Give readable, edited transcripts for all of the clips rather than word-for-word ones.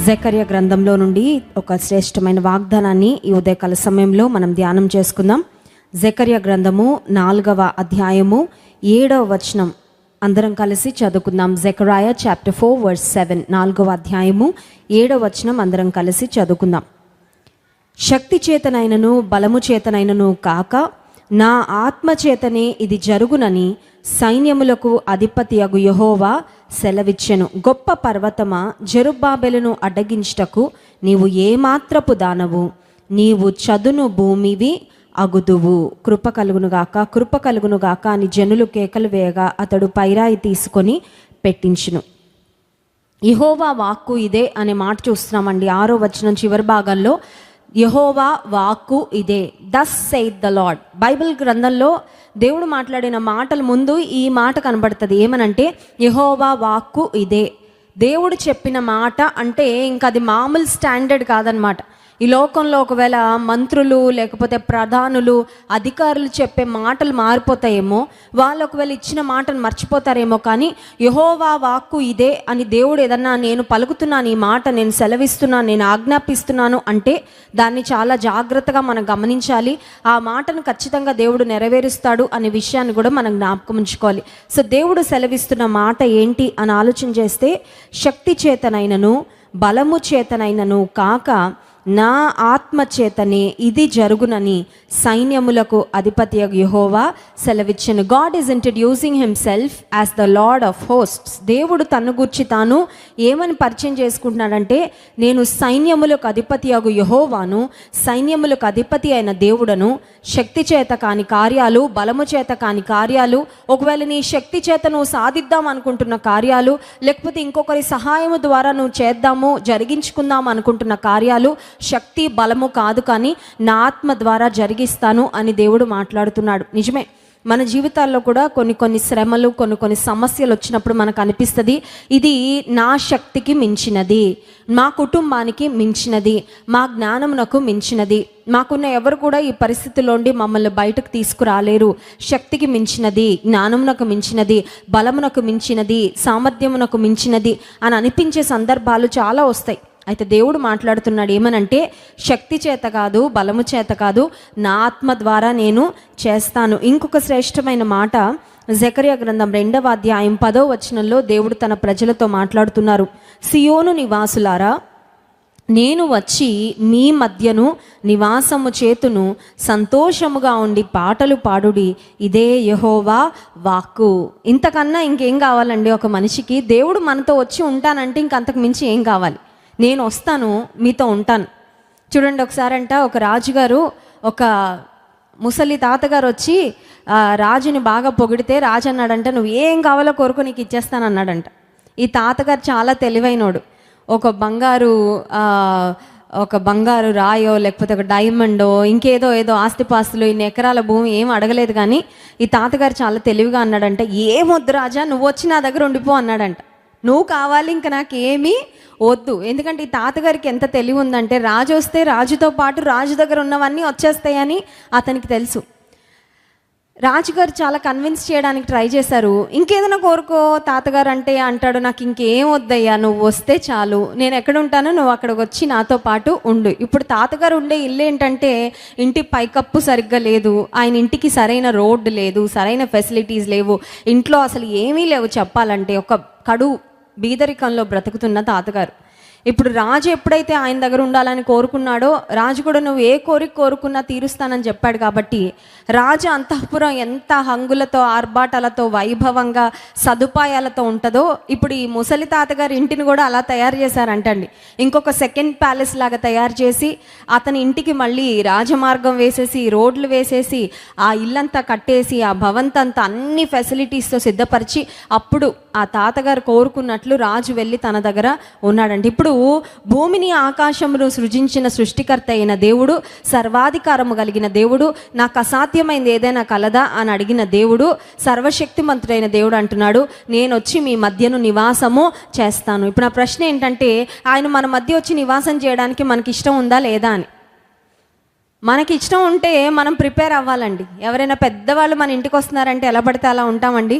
జకర్యా గ్రంథంలో నుండి ఒక శ్రేష్టమైన వాగ్దానాన్ని ఈ ఉదయకాల సమయంలో మనం ధ్యానం చేసుకుందాం. జకర్యా గ్రంథము 4వ అధ్యాయము 7వ వచనం అందరం కలిసి చదువుకుందాం. జకర్యా చాప్టర్ 4 వర్స్ 7, 4వ అధ్యాయము 7వ వచనం అందరం కలిసి చదువుకుందాం. శక్తి చేతనైనను బలము చేతనైనను కాక నా ఆత్మ చేతనే ఇది జరుగునని సైన్యములకు అధిపతియగు యెహోవా సెలవిచ్చెను. గొప్ప పర్వతమా, జెరుబ్బాబెలును అడ్డగించుటకు నీవు ఏమాత్రపు దానవు, నీవు చదును భూమివి అగుదువు. కృప కలుగునుగాక, కృప కలుగునుగాక అని జనులు కేకలు వేయగా అతడు పైరాయి తీసుకొని పెట్టించును. యెహోవా వాక్కు ఇదే అనే మాట చూస్తున్నామండి. 6వ వచనం చివరి భాగంలో యెహోవా వాక్కు ఇదే, దస్ సెయిత్ ద లార్డ్. బైబిల్ గ్రంథంలో దేవుడు మాట్లాడిన మాటల ముందు ఈ మాట కనబడుతుంది. ఏమనంటే యెహోవా వాక్కు ఇదే. దేవుడు చెప్పిన మాట అంటే ఇంకా అది మామూలు స్టాండర్డ్ కాదనమాట. ఈ లోకంలో ఒకవేళ మంత్రులు లేకపోతే ప్రధానులు అధికారులు చెప్పే మాటలు మారిపోతాయేమో, వాళ్ళు ఒకవేళ ఇచ్చిన మాటను మర్చిపోతారేమో, కానీ యెహోవా వాక్కు ఇదే అని దేవుడు ఏదన్నా నేను పలుకుతున్నాను, ఈ మాట నేను సెలవిస్తున్నాను, నేను ఆజ్ఞాపిస్తున్నాను అంటే దాన్ని చాలా జాగ్రత్తగా మనం గమనించాలి. ఆ మాటను ఖచ్చితంగా దేవుడు నెరవేరుస్తాడు అనే విషయాన్ని కూడా మనం జ్ఞాపకం ఉంచుకోవాలి. సో దేవుడు సెలవిస్తున్న మాట ఏంటి అని ఆలోచన చేస్తే, శక్తి చేతనైనను బలము చేతనైనను కాక నా ఆత్మ చేతనే ఇది జరుగునని సైన్యములకు అధిపతియగు యెహోవా సెలవిచ్చెను. God is introducing himself as the Lord of hosts. దేవుడు తన్ను గూర్చి తాను ఏమని పరిచయం చేసుకుంటున్నాడంటే, నేను సైన్యములకు అధిపతియగు యెహోవాను, సైన్యములకు అధిపతి అయిన దేవుడను. శక్తి చేత కాని కార్యాలు, బలము చేత కాని కార్యాలు, ఒకవేళ నీ శక్తి చేత నువ్వు సాధిద్దాం అనుకుంటున్న కార్యాలు, లేకపోతే ఇంకొకరి సహాయము ద్వారా నువ్వు చేద్దాము జరిగించుకుందాం అనుకుంటున్న కార్యాలు శక్తి బలము కాదు, కానీ నా ఆత్మ ద్వారా జరిగిస్తాను అని దేవుడు మాట్లాడుతున్నాడు. నిజమే, మన జీవితాల్లో కూడా కొన్ని శ్రమలు, కొన్ని సమస్యలు వచ్చినప్పుడు మనకు అనిపిస్తుంది, ఇది నా శక్తికి మించినది, మా కుటుంబానికి మించినది, మా జ్ఞానమునకు మించినది, మాకున్న ఎవరు కూడా ఈ పరిస్థితిలోండి మమ్మల్ని బయటకు తీసుకురాలేరు, శక్తికి మించినది, జ్ఞానమునకు మించినది, బలమునకు మించినది, సామర్థ్యమునకు మించినది అని అనిపించే సందర్భాలు చాలా వస్తాయి. అయితే దేవుడు మాట్లాడుతున్నాడు ఏమనంటే, శక్తి చేత కాదు, బలము చేత కాదు, నా ఆత్మ ద్వారా నేను చేస్తాను. ఇంకొక శ్రేష్టమైన మాట జకర్యా గ్రంథం 2వ అధ్యాయం 10వ వచనంలో దేవుడు తన ప్రజలతో మాట్లాడుతున్నారు. సియోను నివాసులారా, నేను వచ్చి మీ మధ్యను నివాసము చేతును, సంతోషముగా ఉండి పాటలు పాడుడి, ఇదే యెహోవా వాక్కు. ఇంతకన్నా ఇంకేం కావాలండి ఒక మనిషికి? దేవుడు మనతో వచ్చి ఉంటానంటే ఇంకంతకు మించి ఏం కావాలి? నేను వస్తాను, మీతో ఉంటాను. చూడండి, ఒకసారంట ఒక రాజుగారు ఒక ముసలి తాతగారు వచ్చి రాజుని బాగా పొగిడితే రాజు అన్నాడంట, నువ్వు ఏం కావాలో కోరుకో, నీకు ఇచ్చేస్తాను అన్నాడంట. ఈ తాతగారు చాలా తెలివైనోడు. ఒక బంగారు రాయో లేకపోతే ఒక డైమండో ఇంకేదో ఆస్తిపాస్తులు, ఇన్ని ఎకరాల భూమి ఏం అడగలేదు. కానీ ఈ తాతగారు చాలా తెలివిగా అన్నాడంట, ఏమొద్దు రాజా, నువ్వు వచ్చి నా దగ్గర ఉండిపో అన్నాడంట. నువ్వు కావాలి, ఇంకా నాకేమీ వద్దు. ఎందుకంటే ఈ తాతగారికి ఎంత తెలివి ఉందంటే, రాజు వస్తే రాజుతో పాటు రాజు దగ్గర ఉన్నవన్నీ వచ్చేస్తాయని అతనికి తెలుసు. రాజుగారు చాలా కన్విన్స్ చేయడానికి ట్రై చేశారు. ఇంకేదైనా కోరుకో తాతగారు అంటే అంటాడు, నాకు ఇంకేం వద్దయ్యా, నువ్వు వస్తే చాలు, నేను ఎక్కడ ఉంటానో నువ్వు అక్కడికి వచ్చి నాతో పాటు ఉండు. ఇప్పుడు తాతగారు ఉండే ఇల్లు ఏంటంటే, ఇంటి పైకప్పు సరిగ్గా లేదు, ఆయన ఇంటికి సరైన రోడ్డు లేదు, సరైన ఫెసిలిటీస్ లేవు, ఇంట్లో అసలు ఏమీ లేవు చెప్పాలంటే. ఒక కడు బీదరికంలో బ్రతుకుతున్న తాతగారు. ఇప్పుడు రాజు ఎప్పుడైతే ఆయన దగ్గర ఉండాలని కోరుకున్నాడో, రాజు కూడా నువ్వు ఏ కోరిక కోరుకున్నా తీరుస్తానని చెప్పాడు. కాబట్టి రాజు అంతఃపురం ఎంత హంగులతో, ఆర్భాటాలతో, వైభవంగా, సదుపాయాలతో ఉంటుందో, ఇప్పుడు ఈ ముసలి తాతగారి ఇంటిని కూడా అలా తయారు చేశారంటండి. ఇంకొక సెకండ్ ప్యాలెస్ లాగా తయారు చేసి అతని ఇంటికి మళ్ళీ రాజమార్గం వేసేసి, రోడ్లు వేసేసి, ఆ ఇల్లంతా కట్టేసి, ఆ భవంతంతా అన్ని ఫెసిలిటీస్తో సిద్ధపరిచి అప్పుడు ఆ తాతగారు కోరుకున్నట్లు రాజు వెళ్ళి తన దగ్గర ఉన్నాడండి. ఇప్పుడు భూమిని ఆకాశమును సృజించిన సృష్టికర్త అయిన దేవుడు, సర్వాధికారము కలిగిన దేవుడు, నాకు అసాధ్యమైంది ఏదైనా కలదా అని అడిగిన దేవుడు, సర్వశక్తిమంతుడైన దేవుడు అంటున్నాడు, నేను వచ్చి మీ మధ్యను నివాసము చేస్తాను. ఇప్పుడు నా ప్రశ్న ఏంటంటే, ఆయన మన మధ్య వచ్చి నివాసం చేయడానికి మనకి ఇష్టం ఉందా లేదా అని. మనకి ఇష్టం ఉంటే మనం ప్రిపేర్ అవ్వాలండి. ఎవరైనా పెద్దవాళ్ళు మన ఇంటికి వస్తున్నారంటే ఎలా పడితే అలా ఉంటామండి?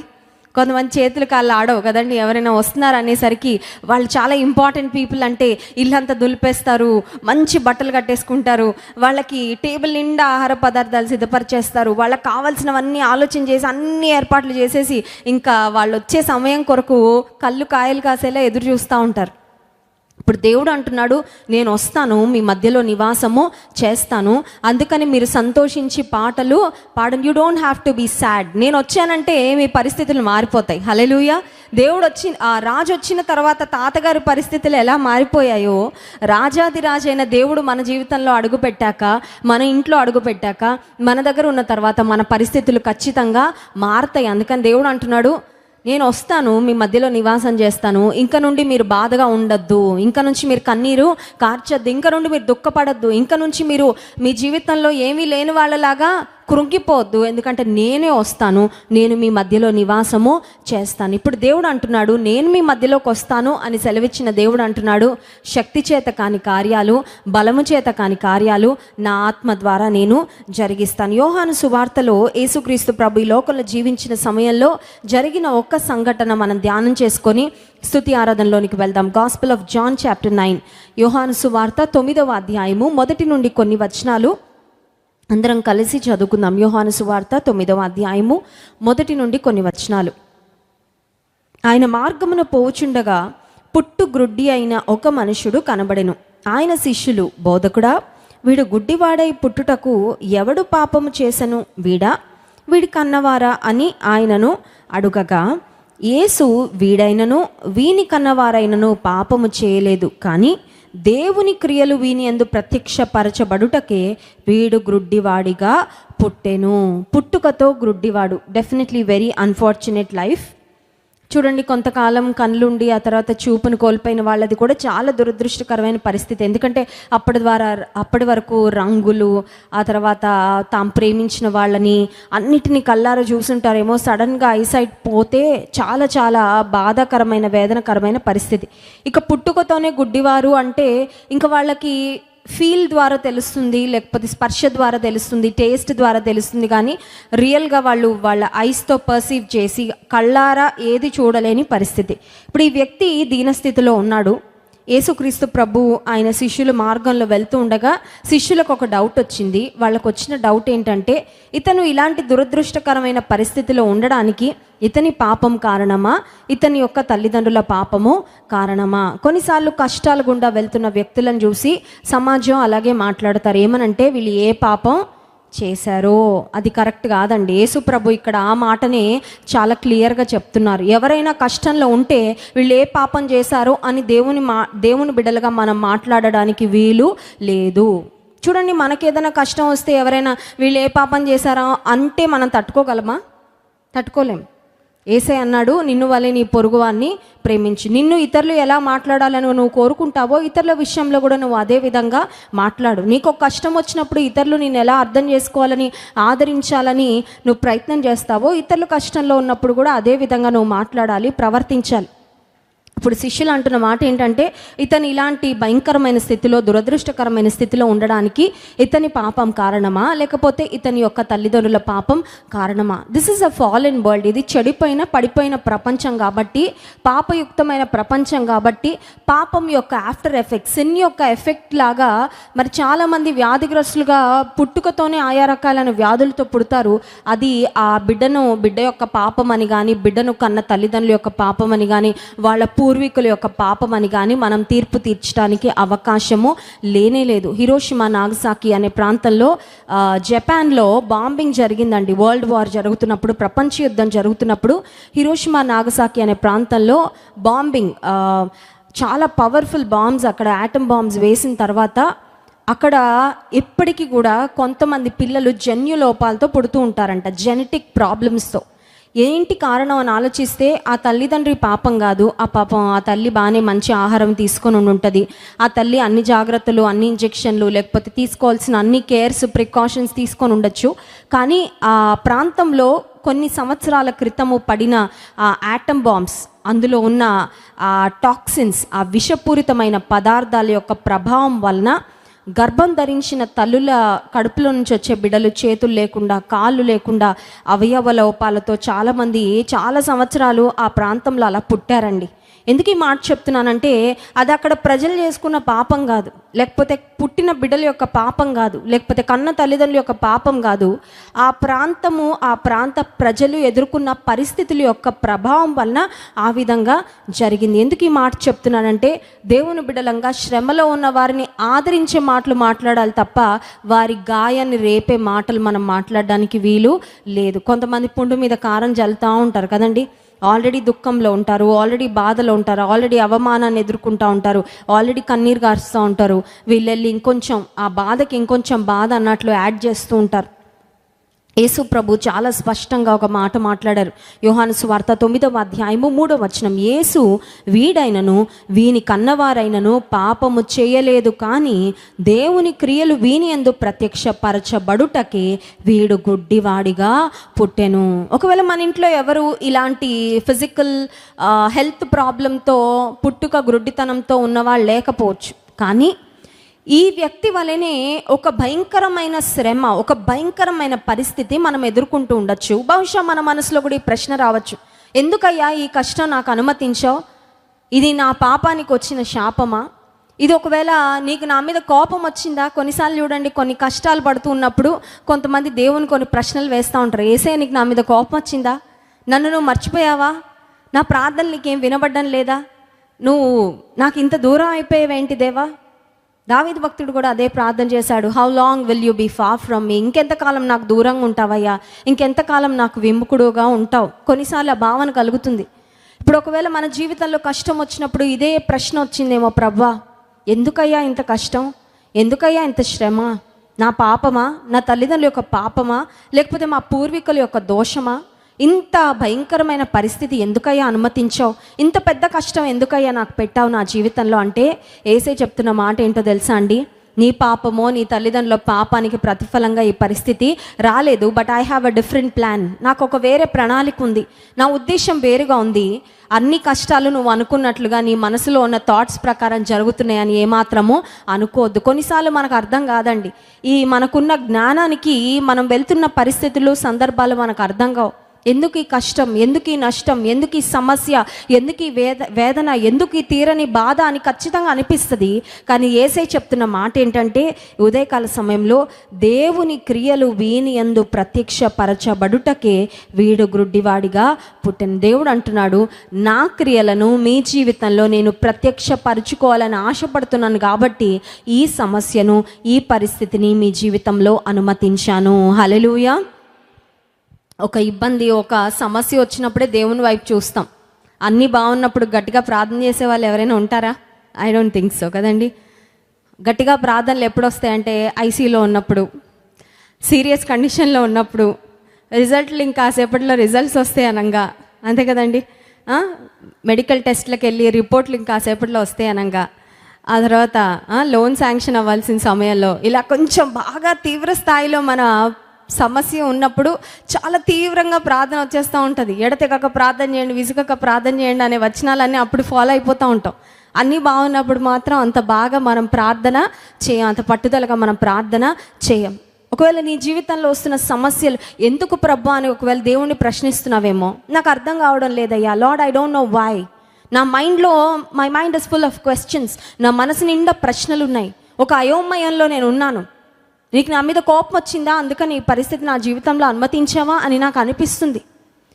కొంతమంది చేతులు కాళ్ళు ఆడవు కదండి. ఎవరైనా వస్తున్నారు అనేసరికి వాళ్ళు చాలా ఇంపార్టెంట్ పీపుల్ అంటే ఇల్లంతా దులిపేస్తారు, మంచి బట్టలు కట్టేసుకుంటారు, వాళ్ళకి టేబుల్ నిండా ఆహార పదార్థాలు సిద్ధపరిచేస్తారు, వాళ్ళకి కావాల్సినవన్నీ ఆలోచన చేసి అన్ని ఏర్పాట్లు చేసేసి ఇంకా వాళ్ళు వచ్చే సమయం కొరకు కళ్ళు కాయలు కాసేలా ఎదురు చూస్తూ ఉంటారు. ఇప్పుడు దేవుడు అంటున్నాడు, నేను వస్తాను, మీ మధ్యలో నివాసము చేస్తాను, అందుకని మీరు సంతోషించి పాటలు పాడండి. You don't have to be sad. నేను వచ్చానంటే మీ పరిస్థితులు మారిపోతాయి. హల్లెలూయా. దేవుడు రాజు వచ్చిన తర్వాత తాతగారి పరిస్థితులు ఎలా మారిపోయాయో, రాజాదిరాజైన దేవుడు మన జీవితంలో అడుగుపెట్టాక, మన ఇంట్లో అడుగుపెట్టాక, మన దగ్గర ఉన్న తర్వాత మన పరిస్థితులు ఖచ్చితంగా మారుతాయి. అందుకని దేవుడు అంటున్నాడు, నేను వస్తాను, మీ మధ్యలో నివాసం చేస్తాను, ఇంక నుండి మీరు బాధగా ఉండొద్దు, ఇంక నుంచి మీరు కన్నీరు కార్చొద్దు, ఇంక నుండి మీరు దుఃఖపడద్దు, ఇంక నుంచి మీరు మీ జీవితంలో ఏమీ లేని వాళ్ళలాగా కృంగిపోవద్దు, ఎందుకంటే నేనే వస్తాను, నేను మీ మధ్యలో నివాసము చేస్తాను. ఇప్పుడు దేవుడు అంటున్నాడు, నేను మీ మధ్యలోకి వస్తాను అని సెలవిచ్చిన దేవుడు అంటున్నాడు, శక్తి చేత కాని కార్యాలు, బలము చేత కాని కార్యాలు నా ఆత్మ ద్వారా నేను జరిగిస్తాను. యోహాను సువార్తలో యేసుక్రీస్తు ప్రభు ఈ లోకంలో జీవించిన సమయంలో జరిగిన ఒక్క సంఘటన మనం ధ్యానం చేసుకొని స్తుతి ఆరాధనలోనికి వెళ్దాం. Gospel of John chapter 9. Yohanu సువార్త 9వ అధ్యాయము మొదటి నుండి కొన్ని వచనాలు అందరం కలిసి చదువుకుందాం. యోహాను సువార్త 9వ అధ్యాయము మొదటి నుండి కొన్ని వచనాలు. ఆయన మార్గమున పోవుచుండగా పుట్టు గ్రుడ్డి అయిన ఒక మనుషుడు కనబడెను. ఆయన శిష్యులు, బోధకుడా, వీడు గుడ్డివాడై పుట్టుటకు ఎవడు పాపము చేసెను, వీడా, వీడి కన్నవారా అని ఆయనను అడుగగా, యేసు, వీడైనను వీని కన్నవారైనను పాపము చేయలేదు, కానీ దేవుని క్రియలు వీని యందు ప్రత్యక్షపరచబడుటకే వీడు గ్రుడ్డివాడిగా పుట్టెను. పుట్టుకతో గ్రుడ్డివాడు. Definitely very unfortunate life. చూడండి, కొంతకాలం కళ్ళుండి ఆ తర్వాత చూపును కోల్పోయిన వాళ్ళది కూడా చాలా దురదృష్టకరమైన పరిస్థితి. ఎందుకంటే అప్పటి వరకు రంగులు, ఆ తర్వాత తాము ప్రేమించిన వాళ్ళని అన్నిటినీ కళ్ళారా చూసుంటారేమో, సడన్గా ఐసైట్ పోతే చాలా చాలా బాధాకరమైన, వేదనకరమైన పరిస్థితి. ఇక పుట్టుకతోనే గుడ్డివారు అంటే ఇంకా వాళ్ళకి ఫీల్ ద్వారా తెలుస్తుంది, లేకపోతే స్పర్శ ద్వారా తెలుస్తుంది, టేస్ట్ ద్వారా తెలుస్తుంది, కానీ రియల్గా వాళ్ళ ఐస్తో పర్సీవ్ చేసి కళ్ళారా ఏది చూడలేని పరిస్థితి. ఇప్పుడు ఈ వ్యక్తి దీనస్థితిలో ఉన్నాడు. యేసుక్రీస్తు ప్రభు ఆయన శిష్యులు మార్గంలో వెళ్తూ ఉండగా శిష్యులకు ఒక డౌట్ వచ్చింది. వాళ్ళకు వచ్చిన డౌట్ ఏంటంటే, ఇతను ఇలాంటి దురదృష్టకరమైన పరిస్థితిలో ఉండడానికి ఇతని పాపం కారణమా, ఇతని యొక్క తల్లిదండ్రుల పాపము కారణమా? కొన్నిసార్లు కష్టాలు గుండా వెళ్తున్న వ్యక్తులను చూసి సమాజం అలాగే మాట్లాడతారు. ఏమనంటే, వీళ్ళు ఏ పాపం చేశారో. అది కరెక్ట్ కాదండి. యేసు ప్రభు ఇక్కడ ఆ మాటనే చాలా క్లియర్గా చెప్తున్నారు. ఎవరైనా కష్టంలో ఉంటే వీళ్ళు ఏ పాపం చేశారో అని దేవుని బిడ్డలుగా మనం మాట్లాడడానికి వీలు లేదు. చూడండి, మనకి ఏదైనా కష్టం వస్తే ఎవరైనా వీళ్ళు ఏ పాపం చేశారో అంటే మనం తట్టుకోగలమా? తట్టుకోలేం. యేసయ్య అన్నాడు, నిన్ను వలె నీ పొరుగువాన్ని ప్రేమించు. నిన్ను ఇతరులు ఎలా మాట్లాడాలని నువ్వు కోరుకుంటావో ఇతరుల విషయంలో కూడా నువ్వు అదే విధంగా మాట్లాడు. నీకు ఒక కష్టం వచ్చినప్పుడు ఇతరులు నిన్ను ఎలా అర్థం చేసుకోవాలని, ఆదరించాలని నువ్వు ప్రయత్నం చేస్తావో ఇతరులు కష్టంలో ఉన్నప్పుడు కూడా అదే విధంగా నువ్వు మాట్లాడాలి, ప్రవర్తించాలి. ఇప్పుడు శిష్యులు అంటున్న మాట ఏంటంటే, ఇతను ఇలాంటి భయంకరమైన స్థితిలో, దురదృష్టకరమైన స్థితిలో ఉండడానికి ఇతని పాపం కారణమా, లేకపోతే ఇతని యొక్క తల్లిదండ్రుల పాపం కారణమా? This is a fallen world. ఇది పడిపోయిన ప్రపంచం కాబట్టి, పాపయుక్తమైన ప్రపంచం కాబట్టి, పాపం యొక్క ఆఫ్టర్ ఎఫెక్ట్, సిన్ యొక్క ఎఫెక్ట్ లాగా మరి చాలామంది వ్యాధిగ్రస్తులుగా పుట్టుకతోనే ఆయా రకాలైన వ్యాధులతో పుడతారు. అది ఆ బిడ్డ యొక్క పాపం అని కానీ, బిడ్డను కన్న తల్లిదండ్రుల యొక్క పాపం అని కానీ, వాళ్ళ పూర్వీకుల యొక్క పాపం అని కానీ మనం తీర్పు తీర్చడానికి అవకాశము లేనే లేదు. హిరోషిమా, నాగసాకి అనే ప్రాంతంలో జపాన్లో బాంబింగ్ జరిగిందండి. వరల్డ్ వార్ జరుగుతున్నప్పుడు, ప్రపంచ యుద్ధం జరుగుతున్నప్పుడు హిరోషిమా, నాగసాకి అనే ప్రాంతంలో బాంబింగ్, చాలా పవర్ఫుల్ బాంబ్స్, అక్కడ యాటమ్ బాంబ్స్ వేసిన తర్వాత అక్కడ ఇప్పటికీ కూడా కొంతమంది పిల్లలు జన్యు లోపాలతో పుడుతూ ఉంటారంట, జెనెటిక్ ప్రాబ్లమ్స్తో. ఏంటి కారణం అని ఆలోచిస్తే ఆ తల్లిదండ్రి పాపం కాదు. ఆ తల్లి బాగానే మంచి ఆహారం తీసుకొని ఉంటుంది, ఆ తల్లి అన్ని జాగ్రత్తలు, అన్ని ఇంజెక్షన్లు, లేకపోతే తీసుకోవాల్సిన అన్ని కేర్స్, ప్రికాషన్స్ తీసుకొని ఉండొచ్చు. కానీ ఆ ప్రాంతంలో కొన్ని సంవత్సరాల క్రితము పడిన ఆ యాటమ్ బాంబ్స్, అందులో ఉన్న ఆ టాక్సిన్స్, ఆ విషపూరితమైన పదార్థాల యొక్క ప్రభావం వలన గర్భం ధరించిన తల్లుల కడుపులో నుంచి వచ్చే బిడ్డలు చేతులు లేకుండా, కాళ్ళు లేకుండా, అవయవ లోపాలతో చాలామంది చాలా సంవత్సరాలు ఆ ప్రాంతంలో అలా పుట్టారండి. ఎందుకు ఈ మాట చెప్తున్నానంటే, అది అక్కడ ప్రజలు చేసుకున్న పాపం కాదు, లేకపోతే పుట్టిన బిడ్డల యొక్క పాపం కాదు, లేకపోతే కన్న తల్లిదండ్రుల యొక్క పాపం కాదు. ఆ ప్రాంతము, ఆ ప్రాంత ప్రజలు ఎదుర్కొన్న పరిస్థితుల యొక్క ప్రభావం వలన ఆ విధంగా జరిగింది. ఎందుకు ఈ మాట చెప్తున్నానంటే, దేవుని బిడ్డలంగా శ్రమలో ఉన్న వారిని ఆదరించే మాటలు మాట్లాడాలి తప్ప వారి గాయాన్ని రేపే మాటలు మనం మాట్లాడడానికి వీలు లేదు. కొంతమంది పుండు మీద కారం జల్లుతూ ఉంటారు కదండి. ఆల్రెడీ దుఃఖంలో ఉంటారు, ఆల్రెడీ బాధలో ఉంటారు, ఆల్రెడీ అవమానాన్ని ఎదుర్కొంటూ ఉంటారు, ఆల్రెడీ కన్నీరు గారుస్తూ ఉంటారు. వీళ్ళెళ్ళి ఇంకొంచెం ఆ బాధకి ఇంకొంచెం బాధ అన్నట్లు యాడ్ చేస్తూ ఉంటారు. యేసు ప్రభు చాలా స్పష్టంగా ఒక మాట మాట్లాడారు. యోహాను సువార్త 9వ అధ్యాయము 3వ వచనం, యేసు వీడైనను వీని కన్నవారైనను పాపము చేయలేదు, కానీ దేవుని క్రియలు వీని యందు ప్రత్యక్షపరచబడుటకే వీడు గుడ్డివాడిగా పుట్టెను. ఒకవేళ మన ఇంట్లో ఎవరు ఇలాంటి ఫిజికల్ హెల్త్ ప్రాబ్లంతో, పుట్టుక గుడ్డితనంతో ఉన్నవాళ్ళు లేకపోవచ్చు, కానీ ఈ వ్యక్తి వలనే ఒక భయంకరమైన శ్రమ, ఒక భయంకరమైన పరిస్థితి మనం ఎదుర్కొంటూ ఉండొచ్చు. బహుశా మన మనసులో కూడా ఈ ప్రశ్న రావచ్చు, ఎందుకయ్యా ఈ కష్టం నాకు అనుమతించావు? ఇది నా పాపానికి వచ్చిన శాపమా? ఇది ఒకవేళ నీకు నా మీద కోపం వచ్చిందా? కొన్నిసార్లు చూడండి, కొన్ని కష్టాలు పడుతూ ఉన్నప్పుడు కొంతమంది దేవుని కొన్ని ప్రశ్నలు వేస్తూ ఉంటారు. యేసయ్య, నీకు నా మీద కోపం వచ్చిందా? నన్ను నువ్వు మర్చిపోయావా? నా ప్రార్థనలు నీకేం వినబడ్డం లేదా? నువ్వు నాకు ఇంత దూరం అయిపోయావేంటి దేవా? దావీదు భక్తుడు కూడా అదే ప్రార్థన చేశాడు. How long will you be far from me? ఇంకెంతకాలం నాకు దూరంగా ఉంటావయ్యా? ఇంకెంతకాలం నాకు విముఖుడుగా ఉంటావు? కొన్నిసార్లు ఆ భావన కలుగుతుంది. ఇప్పుడు ఒకవేళ మన జీవితంలో కష్టం వచ్చినప్పుడు ఇదే ప్రశ్న వచ్చిందేమో, ప్రభువా ఎందుకయ్యా ఇంత కష్టం? ఎందుకయ్యా ఇంత శ్రమ? నా పాపమా? నా తల్లిదండ్రుల యొక్క పాపమా? లేకపోతే మా పూర్వీకుల యొక్క దోషమా? ఇంత భయంకరమైన పరిస్థితి ఎందుకయ్యా అనుమతించావు? ఇంత పెద్ద కష్టం ఎందుకయ్యా నాకు పెట్టావు నా జీవితంలో? అంటే యేసయ్య చెప్తున్న మాట ఏంటో తెలుసా అండి? నీ పాపమో నీ తల్లిదండ్రుల పాపానికి ప్రతిఫలంగా ఈ పరిస్థితి రాలేదు. But I have a different plan. నాకు ఒక వేరే ప్రణాళిక ఉంది, నా ఉద్దేశం వేరుగా ఉంది. అన్ని కష్టాలు నువ్వు అనుకున్నట్లుగా నీ మనసులో ఉన్న థాట్స్ ప్రకారం జరుగుతున్నాయని ఏమాత్రమూ అనుకోవద్దు. కొన్నిసార్లు మనకు అర్థం కాదండి. ఈ మనకున్న జ్ఞానానికి మనం వెళ్తున్న పరిస్థితులు, సందర్భాలు మనకు అర్థం కావు. ఎందుకు ఈ కష్టం, ఎందుకు ఈ నష్టం, ఎందుకు ఈ సమస్య, ఎందుకు ఈ వేదన, ఎందుకు ఈ తీరని బాధ అని ఖచ్చితంగా అనిపిస్తుంది. కానీ యేసయ్య చెప్తున్న మాట ఏంటంటే, ఉదయకాల సమయంలో దేవుని క్రియలు వీని యందు ప్రత్యక్షపరచబడుటకే వీడు గుడ్డివాడిగా పుట్టిన. దేవుడు అంటున్నాడు, నా క్రియలను మీ జీవితంలో నేను ప్రత్యక్షపరచుకోవాలని ఆశపడుతున్నాను కాబట్టి ఈ సమస్యను, ఈ పరిస్థితిని మీ జీవితంలో అనుమతించాను. హల్లెలూయా. ఒక ఇబ్బంది, ఒక సమస్య వచ్చినప్పుడే దేవుని వైపు చూస్తాం. అన్నీ బాగున్నప్పుడు గట్టిగా ప్రార్థన చేసే వాళ్ళు ఎవరైనా ఉంటారా? ఐ డోంట్ థింక్ సో కదండి. గట్టిగా ప్రార్థనలు ఎప్పుడు వస్తాయంటే ఐసీయూలో ఉన్నప్పుడు, సీరియస్ కండిషన్లో ఉన్నప్పుడు, రిజల్ట్లు ఇంకా సేపట్లో రిజల్ట్స్ వస్తాయి అనగా, అంతే కదండి. మెడికల్ టెస్ట్లకు వెళ్ళి రిపోర్ట్లు ఇంకా సేపట్లో వస్తాయి అనగా, ఆ తర్వాత లోన్ శాంక్షన్ అవ్వాల్సిన సమయంలో, ఇలా కొంచెం బాగా తీవ్ర స్థాయిలో మన సమస్య ఉన్నప్పుడు చాలా తీవ్రంగా ప్రార్థన వచ్చేస్తూ ఉంటుంది. ఎడతెగక ప్రార్థన చేయండి, విసుగక ప్రార్థన చేయండి అనే వచనాలన్నీ అప్పుడు ఫాలో అయిపోతూ ఉంటాం. అన్నీ బాగున్నప్పుడు మాత్రం అంత బాగా మనం ప్రార్థన చేయం, అంత పట్టుదలగా మనం ప్రార్థన చేయం. ఒకవేళ నీ జీవితంలో వస్తున్న సమస్యలు ఎందుకు ప్రభు అని ఒకవేళ దేవుణ్ణి ప్రశ్నిస్తున్నావేమో, నాకు అర్థం కావడం లేదయ్యా, Lord I don't know why. నా మైండ్లో, my mind is full of questions. నా మనసు నిండా ప్రశ్నలు ఉన్నాయి. ఒక అయోమయంలో నేను ఉన్నాను. నీకు నా మీద కోపం వచ్చిందా, అందుకని ఈ పరిస్థితి నా జీవితంలో అనుమతించావా అని నాకు అనిపిస్తుంది.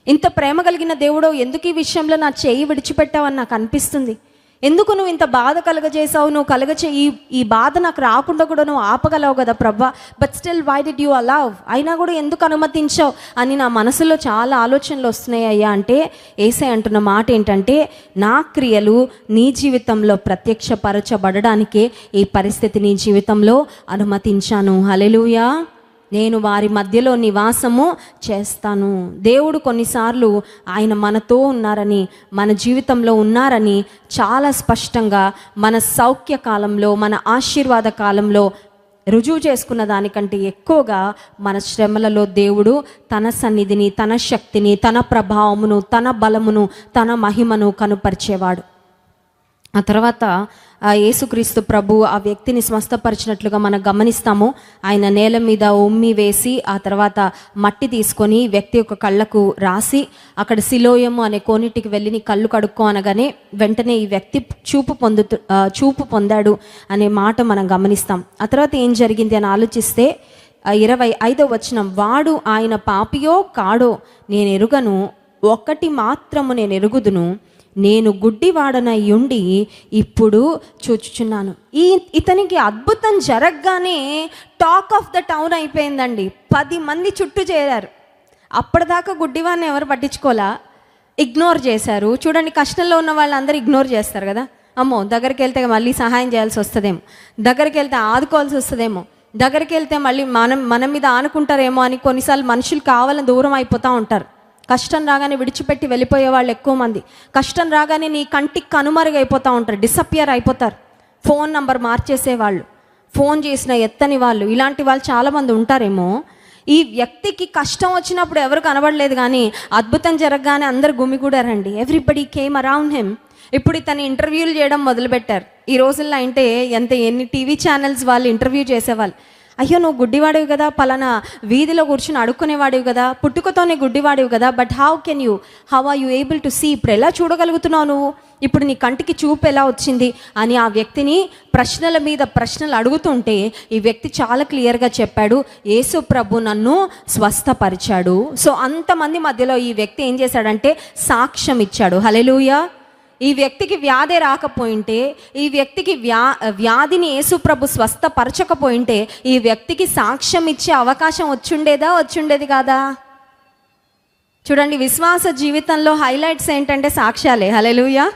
ఇంత ప్రేమ కలిగిన దేవుడు ఎందుకు ఈ విషయంలో నా చేయి విడిచిపెట్టావని నాకు అనిపిస్తుంది. ఎందుకు నువ్వు ఇంత బాధ కలగజేసావు? నువ్వు ఈ బాధ నాకు రాకుండా కూడా నువ్వు ఆపగలవు కదా ప్రభా, but still why did you allow? అయినా కూడా ఎందుకు అనుమతించావు అని నా మనసులో చాలా ఆలోచనలు వస్తున్నాయి అయ్యా. అంటే యేసయ్య అంటున్న మాట ఏంటంటే, నా క్రియలు నీ జీవితంలో ప్రత్యక్షపరచబడడానికే ఈ పరిస్థితి నీ జీవితంలో అనుమతించాను. హల్లెలూయా. నేను వారి మధ్యలో నివాసము చేస్తాను. దేవుడు కొన్నిసార్లు ఆయన మనతో ఉన్నారని, మన జీవితంలో ఉన్నారని చాలా స్పష్టంగా మన సౌఖ్య కాలంలో, మన ఆశీర్వాద కాలంలో రుజువు చేసుకున్న దానికంటే ఎక్కువగా మన శ్రమలలో దేవుడు తన సన్నిధిని, తన శక్తిని, తన ప్రభావమును, తన బలమును, తన మహిమను కనుపరిచేవాడు. ఆ తర్వాత యేసుక్రీస్తు ప్రభు ఆ వ్యక్తిని స్వస్థపరిచినట్లుగా మనం గమనిస్తాము. ఆయన నేల మీద ఉమ్మి వేసి ఆ తర్వాత మట్టి తీసుకొని వ్యక్తి యొక్క కళ్ళకు రాసి అక్కడ సిలోయము అనే కోనిటికి వెళ్ళి నీ కళ్ళు కడుక్కో అనగానే వెంటనే ఈ వ్యక్తి చూపు పొందాడు అనే మాట మనం గమనిస్తాం. ఆ తర్వాత ఏం జరిగింది అని ఆలోచిస్తే 25వ వచనం, వాడు ఆయన పాపియో కాడో నేను ఎరుగను, ఒకటి మాత్రము నేను ఎరుగుదును, నేను గుడ్డివాడనై ఉండి ఇప్పుడు చూచుచున్నాను. ఇతనికి అద్భుతం జరగగానే టాక్ ఆఫ్ ద టౌన్ అయిపోయిందండి. 10 మంది చుట్టూ చేరారు. అప్పటిదాకా గుడ్డివాడిని ఎవరు పట్టించుకోలా, ఇగ్నోర్ చేశారు. చూడండి, కష్టంలో ఉన్న వాళ్ళందరూ ఇగ్నోర్ చేస్తారు కదా. అమ్మో దగ్గరికి వెళ్తే మళ్ళీ సహాయం చేయాల్సి వస్తుందేమో, దగ్గరికి వెళ్తే ఆదుకోవాల్సి వస్తుందేమో, దగ్గరికి వెళ్తే మళ్ళీ మన మీద ఆనుకుంటారేమో అని కొన్నిసార్లు మనుషులు కావాలని దూరం అయిపోతూ ఉంటారు. కష్టం రాగానే విడిచిపెట్టి వెళ్ళిపోయే వాళ్ళు ఎక్కువ మంది. కష్టం రాగానే నీ కంటికి కనుమరుగైపోతూ ఉంటారు, డిసప్పియర్ అయిపోతారు. ఫోన్ నంబర్ మార్చేసేవాళ్ళు, ఫోన్ చేసిన ఎత్తని వాళ్ళు, ఇలాంటి వాళ్ళు చాలామంది ఉంటారేమో. ఈ వ్యక్తికి కష్టం వచ్చినప్పుడు ఎవరు కనబడలేదు, కానీ అద్భుతం జరగగానే అందరు గుమిగూడారండి. Everybody came around him. ఇప్పుడు ఇతను ఇంటర్వ్యూలు చేయడం మొదలుపెట్టారు. ఈ రోజుల్లో అంటే ఎన్ని టీవీ ఛానల్స్ వాళ్ళు ఇంటర్వ్యూ చేసేవాళ్ళు. అయ్యో నువ్వు గుడ్డివాడివి కదా, పలానా వీధిలో కూర్చుని అడుక్కునేవాడివి కదా, పుట్టుకతోనే గుడ్డివాడివి కదా, but how are you able to see, ఇప్పుడు ఎలా చూడగలుగుతున్నావు నువ్వు, ఇప్పుడు నీ కంటికి చూపు ఎలా వచ్చింది అని ఆ వ్యక్తిని ప్రశ్నల మీద ప్రశ్నలు అడుగుతుంటే ఈ వ్యక్తి చాలా క్లియర్గా చెప్పాడు, యేసు ప్రభు నన్ను స్వస్థపరిచాడు. సో అంతమంది మధ్యలో ఈ వ్యక్తి ఏం చేశాడంటే సాక్ష్యం ఇచ్చాడు. హల్లెలూయా. ఈ వ్యక్తికి వ్యాధి రాకపోయింటే, ఈ వ్యక్తికి వ్యాధిని యేసుప్రభు స్వస్థపరచకపోయింటే ఈ వ్యక్తికి సాక్ష్యం ఇచ్చే అవకాశం వచ్చుండేది కాదా? చూడండి, విశ్వాస జీవితంలో హైలైట్స్ ఏంటంటే సాక్ష్యాలే. హల్లెలూయా.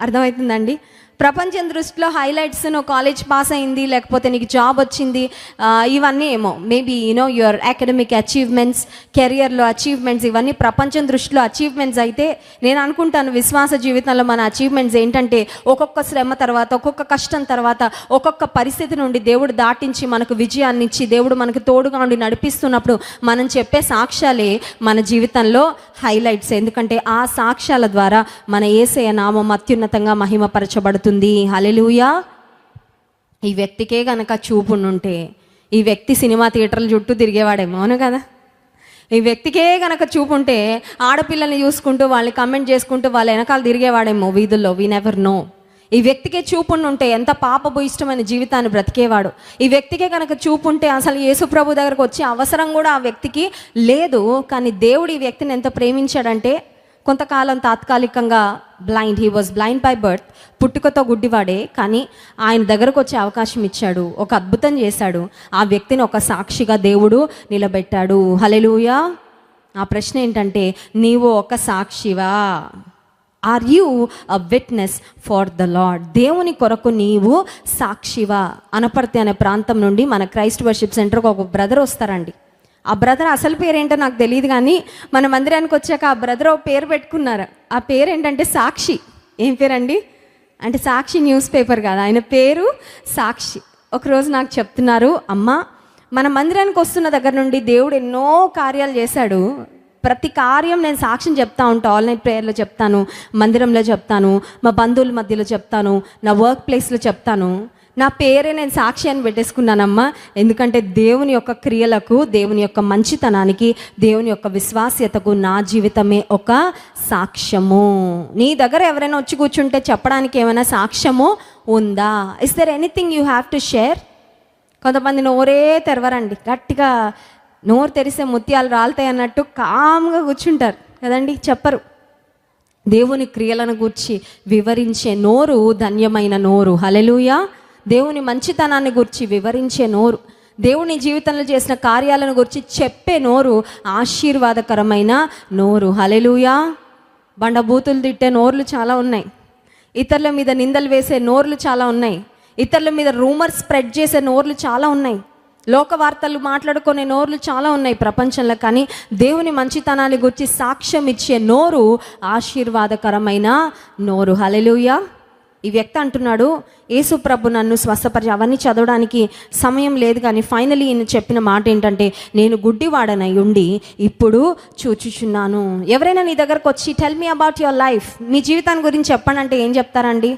అర్థమవుతుందండి? ప్రపంచం దృష్టిలో హైలైట్స్ నువ్వు కాలేజ్ పాస్ అయింది, లేకపోతే నీకు జాబ్ వచ్చింది, ఇవన్నీ ఏమో మేబీ యువర్ అకాడమిక్ అచీవ్మెంట్స్, కెరియర్లో అచీవ్మెంట్స్, ఇవన్నీ ప్రపంచం దృష్టిలో అచీవ్మెంట్స్. అయితే నేను అనుకుంటాను విశ్వాస జీవితంలో మన అచీవ్మెంట్స్ ఏంటంటే ఒక్కొక్క శ్రమ తర్వాత, ఒక్కొక్క కష్టం తర్వాత, ఒక్కొక్క పరిస్థితి నుండి దేవుడు దాటించి మనకు విజయాన్ని ఇచ్చి దేవుడు మనకు తోడుగా ఉండి నడిపిస్తున్నప్పుడు మనం చెప్పే సాక్ష్యాలే మన జీవితంలో హైలైట్స్. ఎందుకంటే ఆ సాక్ష్యాల ద్వారా మన యేసయ్య నామం అత్యున్నతంగా మహిమపరచబడుతుంది. హల్లెలూయా. ఈ వ్యక్తికే గనక చూపుండుంటే ఈ వ్యక్తి సినిమా థియేటర్ల చుట్టూ తిరిగేవాడేమో, అవును కదా. ఈ వ్యక్తికే గనక చూపుంటే ఆడపిల్లల్ని చూసుకుంటూ వాళ్ళని కమెంట్ చేసుకుంటూ వాళ్ళ వెనకాల తిరిగేవాడేమో వీధుల్లో. We never know. ఈ వ్యక్తికే చూపుండుంటే ఎంత పాపభూయిష్టమైన జీవితాన్ని బ్రతికేవాడు. ఈ వ్యక్తికే కనుక చూపుంటే అసలు యేసు ప్రభు దగ్గరకు వచ్చే అవసరం కూడా ఆ వ్యక్తికి లేదు. కానీ దేవుడు ఈ వ్యక్తిని ఎంత ప్రేమించాడంటే కొంతకాలం తాత్కాలికంగా he was blind by birth, పుట్టుకతో గుడ్డివాడే, కానీ ఆయన దగ్గరకు వచ్చే అవకాశం ఇచ్చాడు, ఒక అద్భుతం చేశాడు. ఆ వ్యక్తిని ఒక సాక్షిగా దేవుడు నిలబెట్టాడు. హల్లెలూయా. ఆ ప్రశ్న ఏంటంటే, నీవు ఒక సాక్షివా? Are you a witness for the Lord? దేవుని కొరకు నీవు సాక్షివా? అనపర్తి అనే ప్రాంతం నుండి మన క్రైస్ట్ వర్షిప్ సెంటర్కి ఒక బ్రదర్ వస్తారండి. ఆ బ్రదర్ అసలు పేరేంటో నాకు తెలియదు, కానీ మన మందిరానికి వచ్చాక ఆ బ్రదర్ ఒక పేరు పెట్టుకున్నారు. ఆ పేరు ఏంటంటే సాక్షి. ఏం పేరండి అంటే సాక్షి న్యూస్ పేపర్ కాదు, ఆయన పేరు సాక్షి. ఒకరోజు నాకు చెప్తున్నారు, అమ్మ మన మందిరానికి వస్తున్న దగ్గర నుండి దేవుడు ఎన్నో కార్యాలు చేశాడు, ప్రతి కార్యం నేను సాక్ష్యం చెప్తా ఉంటాను. ఆల్ నైట్ ప్రేయర్లో చెప్తాను, మందిరంలో చెప్తాను, మా బంధువుల మధ్యలో చెప్తాను, నా వర్క్ ప్లేస్లో చెప్తాను. నా పేరే నేను సాక్షి అని పెట్టేసుకున్నానమ్మా. ఎందుకంటే దేవుని యొక్క క్రియలకు, దేవుని యొక్క మంచితనానికి, దేవుని యొక్క విశ్వాస్యతకు నా జీవితమే ఒక సాక్ష్యము. నీ దగ్గర ఎవరైనా వచ్చి కూర్చుంటే చెప్పడానికి ఏమైనా సాక్ష్యము ఉందా? Is there anything you have to share? కొంతమంది నోరే తెరవరండి, గట్టిగా నోరు తెరిస్తే ముత్యాలు రాలుతాయి అన్నట్టు కామ్గా కూర్చుంటారు కదండి, చెప్పరు. దేవుని క్రియలను గూర్చి వివరించే నోరు ధన్యమైన నోరు. హల్లెలూయా. దేవుని మంచితనాన్ని గురించి వివరించే నోరు, దేవుని జీవితంలో చేసిన కార్యాలను గురించి చెప్పే నోరు ఆశీర్వాదకరమైన నోరు. హల్లెలూయా. బండబూతులు తిట్టే నోర్లు చాలా ఉన్నాయి, ఇతరుల మీద నిందలు వేసే నోర్లు చాలా ఉన్నాయి, ఇతరుల మీద రూమర్స్ స్ప్రెడ్ చేసే నోర్లు చాలా ఉన్నాయి, లోక వార్తలు మాట్లాడుకునే నోర్లు చాలా ఉన్నాయి ప్రపంచంలో. కానీ దేవుని మంచితనాన్ని గురించి సాక్ష్యం ఇచ్చే నోరు ఆశీర్వాదకరమైన నోరు. హల్లెలూయా. ఈ వ్యక్తి అంటున్నాడు, యేసు ప్రభు నన్ను స్వస్థపరిచి, అవన్నీ చదవడానికి సమయం లేదు, కానీ ఫైనలీ ఈయన చెప్పిన మాట ఏంటంటే, నేను గుడ్డివాడనై ఉండి ఇప్పుడు చూచుచున్నాను. ఎవరైనా నీ దగ్గరకు వచ్చి tell me about your life, మీ జీవితాన్ని గురించి చెప్పండి అంటే ఏం చెప్తారండి?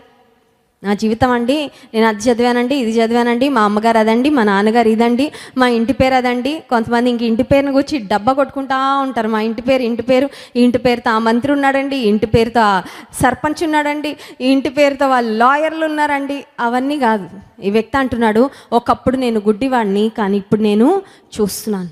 నా జీవితం అండి, నేను అది చదివానండి, ఇది చదివానండి, మా అమ్మగారు అదండి, మా నాన్నగారు ఇదండి, మా ఇంటి పేరు అదండి. కొంతమంది ఇంక ఇంటి పేరుని గురించి డబ్బా కొట్టుకుంటా ఉంటారు. మా ఇంటి పేరు, ఈ ఇంటి పేరుతో ఆ మంత్రి ఉన్నాడండి, ఈ ఇంటి పేరుతో ఆ సర్పంచ్ ఉన్నాడండి, ఈ ఇంటి పేరుతో వాళ్ళు లాయర్లు ఉన్నారండి. అవన్నీ కాదు. ఈ వ్యక్తి అంటున్నాడు, ఒకప్పుడు నేను గుడ్డివాడిని, కానీ ఇప్పుడు నేను చూస్తున్నాను.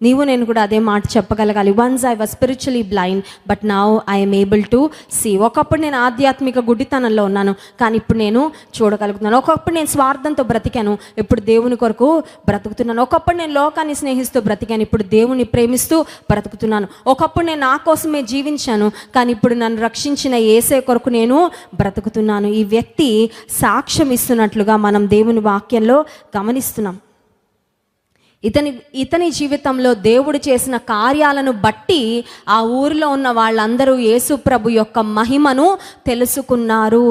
నీవు నేను కూడా అదే మాట చెప్పగలగాలి. Once I was spiritually blind but now I'm able to see. ఒకప్పుడు నేను ఆధ్యాత్మిక గుడ్డితనంలో ఉన్నాను, కానీ ఇప్పుడు నేను చూడగలుగుతున్నాను. ఒకప్పుడు నేను స్వార్థంతో బ్రతికాను, ఇప్పుడు దేవుని కొరకు బ్రతుకుతున్నాను. ఒకప్పుడు నేను లోకాన్ని స్నేహిస్తూ బ్రతికాను, ఇప్పుడు దేవుని ప్రేమిస్తూ బ్రతుకుతున్నాను. ఒకప్పుడు నేను నా కోసమే జీవించాను, కానీ ఇప్పుడు నన్ను రక్షించిన యేసే కొరకు నేను బ్రతుకుతున్నాను. ఈ వ్యక్తి సాక్ష్యం ఇస్తున్నట్లుగా మనం దేవుని వాక్యంలో గమనిస్తున్నాం. ఇతని జీవితంలో దేవుడు చేసిన కార్యాలను బట్టి ఆ ఊరిలో ఉన్న వాళ్ళందరూ యేసు ప్రభు యొక్క మహిమను తెలుసుకున్నారు.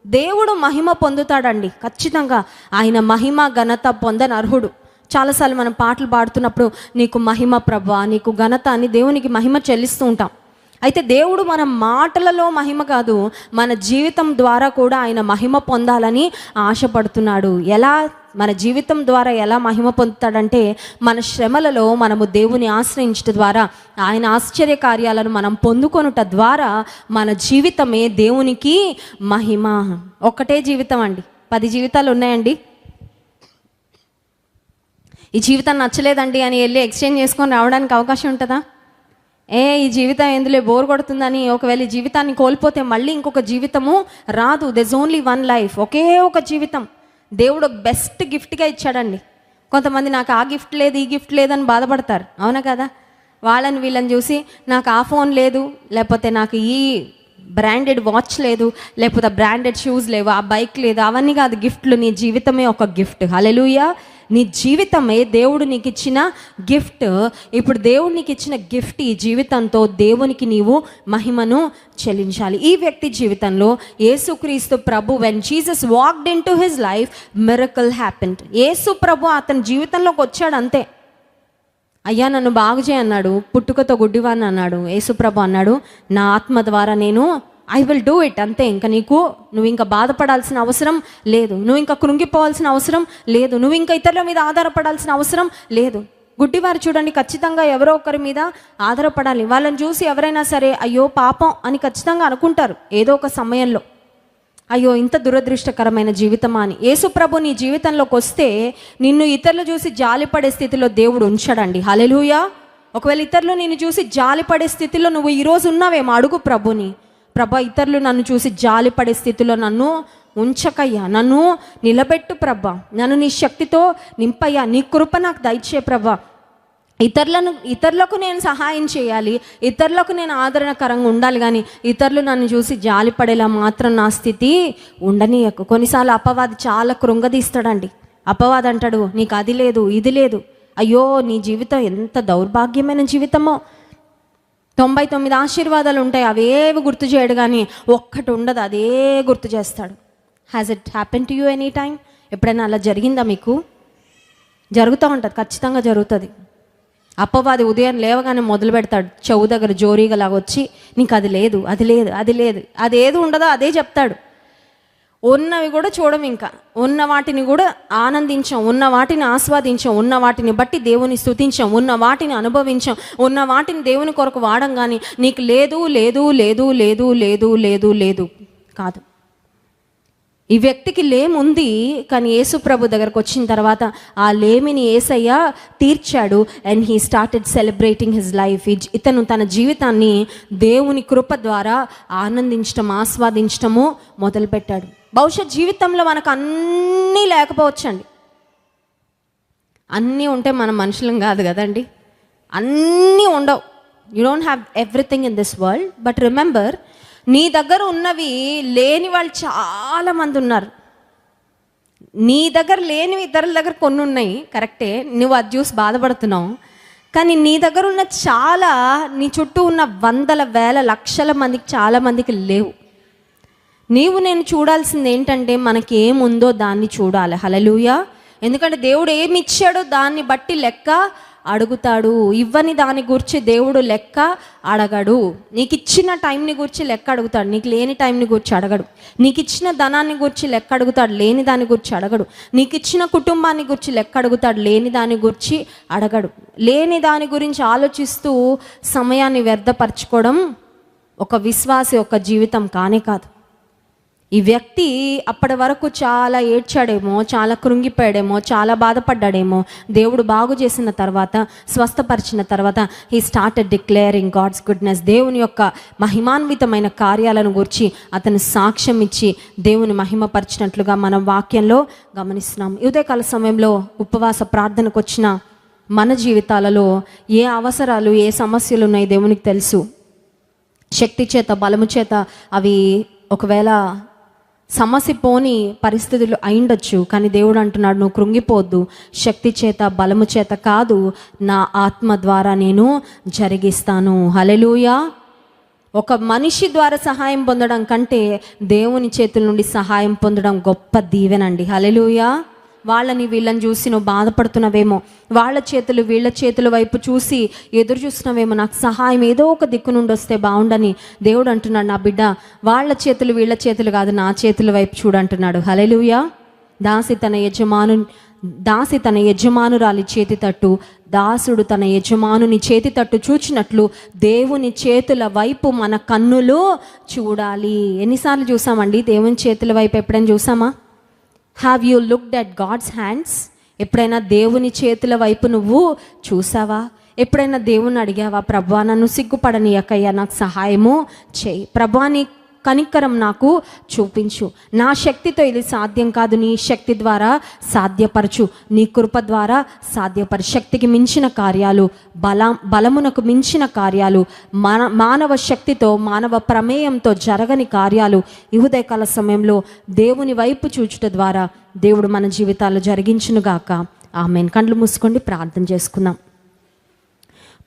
దేవుడు మహిమ పొందుతాడండి ఖచ్చితంగా. ఆయన మహిమ ఘనత పొందనర్హుడు. చాలాసార్లు మనం పాటలు పాడుతున్నప్పుడు నీకు మహిమ ప్రభువా, నీకు ఘనత అని దేవునికి మహిమ చెల్లిస్తూ ఉంటాం. అయితే దేవుడు మన మాటలలో మహిమ కాదు, మన జీవితం ద్వారా కూడా ఆయన మహిమ పొందాలని ఆశపడుతున్నాడు. ఎలా మన జీవితం ద్వారా ఎలా మహిమ పొందుతాడంటే, మన శ్రమలలో మనము దేవుని ఆశ్రయించడం ద్వారా, ఆయన ఆశ్చర్య కార్యాలను మనం పొందుకొనుట ద్వారా మన జీవితమే దేవునికి మహిమ. ఒక్కటే జీవితం అండి, 10 జీవితాలు ఉన్నాయండి. ఈ జీవితం నచ్చలేదండి అని వెళ్ళి ఎక్స్చేంజ్ చేసుకొని రావడానికి అవకాశం ఉంటుందా? ఈ జీవితం ఎందులో బోర్ కొడుతుందని ఒకవేళ ఈ జీవితాన్ని కోల్పోతే మళ్ళీ ఇంకొక జీవితము రాదు. There's only one life. ఒకే ఒక జీవితం దేవుడు బెస్ట్ గిఫ్ట్గా ఇచ్చాడండి. కొంతమంది నాకు ఆ గిఫ్ట్ లేదు, ఈ గిఫ్ట్ లేదని బాధపడతారు, అవునా కదా? వాళ్ళని వీళ్ళని చూసి నాకు ఆ ఫోన్ లేదు, లేకపోతే నాకు ఈ బ్రాండెడ్ వాచ్ లేదు, లేకపోతే బ్రాండెడ్ షూస్ లేవు, ఆ బైక్ లేదు. అవన్నీ కాదు గిఫ్ట్లు. నీ జీవితమే ఒక గిఫ్ట్. హల్లెలూయా. నీ జీవితమే దేవుడు నీకు ఇచ్చిన గిఫ్ట్. ఇప్పుడు దేవుడు నీకు ఇచ్చిన గిఫ్ట్, ఈ జీవితంతో దేవునికి నీవు మహిమను చెల్లించాలి. ఈ వ్యక్తి జీవితంలో యేసుక్రీస్తు ప్రభు, when Jesus walked into his life, miracle happened. Yesu ప్రభు అతని జీవితంలోకి వచ్చాడు అంతే. అయ్యా నన్ను బాగు చేయన్నాడు, పుట్టుకతో గుడ్డివాడిని అన్నాడు. యేసు ప్రభు అన్నాడు, నా ఆత్మ ద్వారా నేను ఐ విల్ డూ ఇట్. అంతే. ఇంకా నువ్వు ఇంకా బాధపడాల్సిన అవసరం లేదు, నువ్వు ఇంకా కృంగిపోవాల్సిన అవసరం లేదు, నువ్వు ఇంకా ఇతరుల మీద ఆధారపడాల్సిన అవసరం లేదు. గుడ్డివారు చూడండి, ఖచ్చితంగా ఎవరో ఒకరి మీద ఆధారపడాలి. వాళ్ళని చూసి ఎవరైనా సరే అయ్యో పాపం అని ఖచ్చితంగా అనుకుంటారు ఏదో ఒక సమయంలో. అయ్యో ఇంత దురదృష్టకరమైన జీవితమా అని. యేసు ప్రభు నీ జీవితంలోకి వస్తే నిన్ను ఇతరులు చూసి జాలిపడే స్థితిలో దేవుడు ఉంచడండి. హల్లెలూయా. ఒకవేళ ఇతరులు నిన్ను చూసి జాలిపడే స్థితిలో నువ్వు ఈరోజు ఉన్నావేమో, అడుగు ప్రభుని, ప్రభా ఇతరులు నన్ను చూసి జాలిపడే స్థితిలో నన్ను ఉంచకయ్యా, నన్ను నిలబెట్టు ప్రభా, నన్ను నీ శక్తితో నింపయ్యా, నీ కృప నాకు దయచే ప్రభా. ఇతరులకు నేను సహాయం చేయాలి, ఇతరులకు నేను ఆదరణకరంగా ఉండాలి, కానీ ఇతరులు నన్ను చూసి జాలిపడేలా మాత్రం నా స్థితి ఉండనీయకు. కొన్నిసార్లు అపవాది చాలా కృంగదీస్తాడండి. అపవాది అంటాడు, నీకు అది లేదు, ఇది లేదు. అయ్యో నీ జీవితం ఎంత దౌర్భాగ్యమైన జీవితమో. 99 ఆశీర్వాదాలు ఉంటాయి, అవేవి గుర్తు చేయడు, కానీ ఒక్కటి ఉండదు, అదే గుర్తు చేస్తాడు. Has it happen to you any time? ఎప్పుడైనా అలా జరిగిందా మీకు? జరుగుతూ ఉంటుంది, ఖచ్చితంగా జరుగుతుంది. అపవాది ఉదయం లేవగానే మొదలు పెడతాడు, చెవు దగ్గర జోరీగా లాగా వచ్చి నీకు అది లేదు, అది లేదు, అది లేదు, అదేది ఉండదో అదే చెప్తాడు. ఉన్నవి కూడా చూడం, ఇంకా ఉన్న వాటిని కూడా ఆనందించాం, ఉన్న వాటిని ఆస్వాదించాం, ఉన్న వాటిని బట్టి దేవుని స్తుతించాం, ఉన్న వాటిని అనుభవించాం, ఉన్న వాటిని దేవుని కొరకు వాడం. కానీ నీకు లేదు లేదు లేదు లేదు లేదు లేదు లేదు కాదు. ఈ వ్యక్తికి లేముంది, కానీ యేసు ప్రభు దగ్గరకు వచ్చిన తర్వాత ఆ లేమిని యేసయ్య తీర్చాడు. And he started celebrating his life. ఇతను తన జీవితాన్ని దేవుని కృప ద్వారా ఆనందించడం, ఆస్వాదించడము మొదలుపెట్టాడు. బహుశా జీవితంలో మనకు అన్నీ లేకపోవచ్చండి. అన్నీ ఉంటే మనం మనుషులం కాదు కదండి. అన్నీ ఉండవు. You don't have everything in this world. But remember, నీ దగ్గర ఉన్నవి లేని వాళ్ళు చాలామంది ఉన్నారు. నీ దగ్గర లేనివి ఇతరుల దగ్గర కొన్ని ఉన్నాయి, కరెక్టే, నువ్వు అది చూసి బాధపడుతున్నావు. కానీ నీ దగ్గర ఉన్న చాలా, నీ చుట్టూ ఉన్న వందల వేల లక్షల మందికి చాలామందికి లేవు. నీవు నేను చూడాల్సింది ఏంటంటే మనకి ఏముందో దాన్ని చూడాలి. హల్లెలూయా. ఎందుకంటే దేవుడు ఏమి ఇచ్చాడో దాన్ని బట్టి లెక్క అడుగుతాడు. ఇవ్వని దాని గురించి దేవుడు లెక్క అడగడు. నీకు ఇచ్చిన టైంని గురించి లెక్క అడుగుతాడు, నీకు లేని టైంని గురించి అడగడు. నీకు ఇచ్చిన ధనాన్ని గురించి లెక్క అడుగుతాడు, లేని దాని గురించి అడగడు. నీకు ఇచ్చిన కుటుంబాన్ని గురించి లెక్క అడుగుతాడు, లేని దాని గురించి అడగడు. లేని దాని గురించి ఆలోచిస్తూ సమయాన్ని వ్యర్థపరచుకోవడం ఒక విశ్వాసి యొక్క జీవితం కానే కాదు. ఈ వ్యక్తి అప్పటి వరకు చాలా ఏడ్చాడేమో, చాలా కృంగిపోయాడేమో, చాలా బాధపడ్డాడేమో. దేవుడు బాగు చేసిన తర్వాత, స్వస్థపరిచిన తర్వాత he started declaring God's goodness. దేవుని యొక్క మహిమాన్వితమైన కార్యాలను గురించి అతను సాక్ష్యం ఇచ్చి దేవుని మహిమపరిచినట్లుగా మనం వాక్యంలో గమనిస్తున్నాం. ఈ ఉదయకాల సమయంలో ఉపవాస ప్రార్థనకు వచ్చిన మన జీవితాలలో ఏ అవసరాలు, ఏ సమస్యలు ఉన్నాయి దేవునికి తెలుసు. శక్తి చేత, బలము చేత అవి ఒకవేళ సమస్య పోని పరిస్థితులు అయిండొచ్చు, కానీ దేవుడు అంటున్నాడు, నువ్వు కృంగిపోవద్దు. శక్తి చేత, బలము చేత కాదు, నా ఆత్మ ద్వారా నేను జరిగిస్తాను. హల్లెలూయా. ఒక మనిషి ద్వారా సహాయం పొందడం కంటే దేవుని చేతుల నుండి సహాయం పొందడం గొప్ప దీవెనండి. హల్లెలూయా. వాళ్ళని వీళ్ళని చూసి నువ్వు బాధపడుతున్నావేమో, వాళ్ళ చేతులు వీళ్ళ చేతుల వైపు చూసి ఎదురు చూస్తున్నావేమో, నాకు సహాయం ఏదో ఒక దిక్కు నుండి వస్తే బాగుండని. దేవుడు అంటున్నాడు, నా బిడ్డ, వాళ్ళ చేతులు వీళ్ళ చేతులు కాదు, నా చేతుల వైపు చూడంటున్నాడు. హల్లెలూయా. దాసి తన యజమానురాలి చేతి తట్టు, దాసుడు తన యజమానుని చేతి తట్టు చూచినట్లు దేవుని చేతుల వైపు మన కన్నులు చూడాలి. ఎన్నిసార్లు చూసామండి దేవుని చేతుల వైపు? ఎప్పుడైనా చూసామా? Have you looked at God's hands? ఎప్పుడైనా దేవుని చేతుల వైపు నువ్వు చూసావా? ఎప్పుడైనా దేవుని అడిగావా, ప్రభువా నన్ను సిగ్గుపడనీయకయ్యా, నాకు సహాయము చేయి, ప్రభువా నీ కనికరం నాకు చూపించు, నా శక్తితో ఇది సాధ్యం కాదు, నీ శక్తి ద్వారా సాధ్యపరచు, నీ కృప ద్వారా సాధ్యపరచు. శక్తికి మించిన కార్యాలు, బలమునకు మించిన కార్యాలు, మానవ శక్తితో, మానవ ప్రమేయంతో జరగని కార్యాలు ఈ ఉదయకాల సమయంలో దేవుని వైపు చూచుట ద్వారా దేవుడు మన జీవితాల్లో జరిగించునుగాక. ఆమేన్. కళ్ళు మూసుకోండి, ప్రార్థన చేసుకుందాం.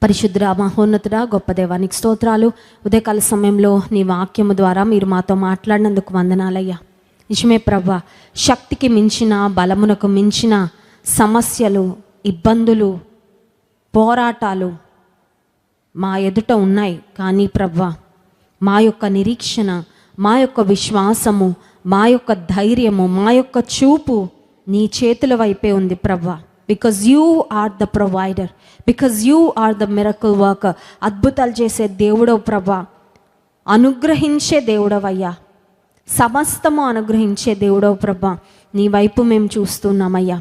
పరిశుద్ధుడా, మహోన్నతుడా, గొప్ప దేవానికి స్తోత్రాలు. ఉదయకాల సమయంలో నీ వాక్యము ద్వారా మీరు మాతో మాట్లాడినందుకు వందనాలయ్యా. నిజమే ప్రభువా, శక్తికి మించిన, బలమునకు మించిన సమస్యలు, ఇబ్బందులు, పోరాటాలు మా ఎదుట ఉన్నాయి. కానీ ప్రభువా, మా యొక్క నిరీక్షణ, మా యొక్క విశ్వాసము, మా యొక్క ధైర్యము, మా యొక్క చూపు నీ చేతుల వైపే ఉంది ప్రభువా. Because you are the provider, because you are the miracle worker. అద్భుతాలు చేసే దేవుడవు ప్రభా, అనుగ్రహించే దేవుడవయ్యా, సమస్తము అనుగ్రహించే దేవుడవు ప్రభా. నీ వైపు మేము చూస్తున్నామయ్యా.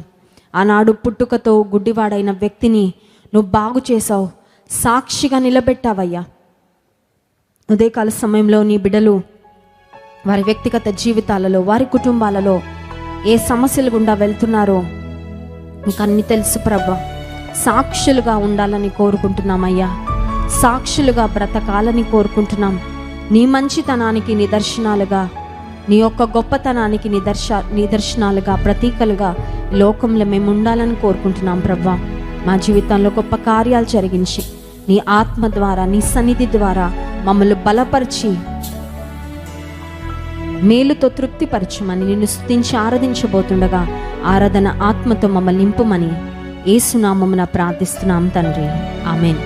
ఆనాడు పుట్టుకతో గుడ్డివాడైన వ్యక్తిని నువ్వు బాగు చేసావు, సాక్షిగా నిలబెట్టావయ్యా. ఉదయకాల సమయంలో నీ బిడ్డలు వారి వ్యక్తిగత జీవితాలలో, వారి కుటుంబాలలో ఏ సమస్యలు గుండా వెళ్తున్నారో నీకు అన్ని తెలుసు ప్రభా. సాక్షులుగా ఉండాలని కోరుకుంటున్నామయ్యా, సాక్షులుగా బ్రతకాలని కోరుకుంటున్నాం. నీ మంచితనానికి నిదర్శనాలుగా, నీ యొక్క గొప్పతనానికి నిదర్శనాలుగా, ప్రతీకలుగా లోకంలో మేము ఉండాలని కోరుకుంటున్నాం ప్రభా. మా జీవితంలో గొప్ప కార్యాలు జరిగించి నీ ఆత్మ ద్వారా, నీ సన్నిధి ద్వారా మమ్మల్ని బలపరిచి మేలుతో తృప్తిపరచమని నిన్ను స్తుతించి ఆరాధించబోతుండగా ఆరాధన ఆత్మతో మమ్మల్ని నింపుమని యేసు నామమున ప్రార్థిస్తున్నాం తండ్రి. ఆమేన్.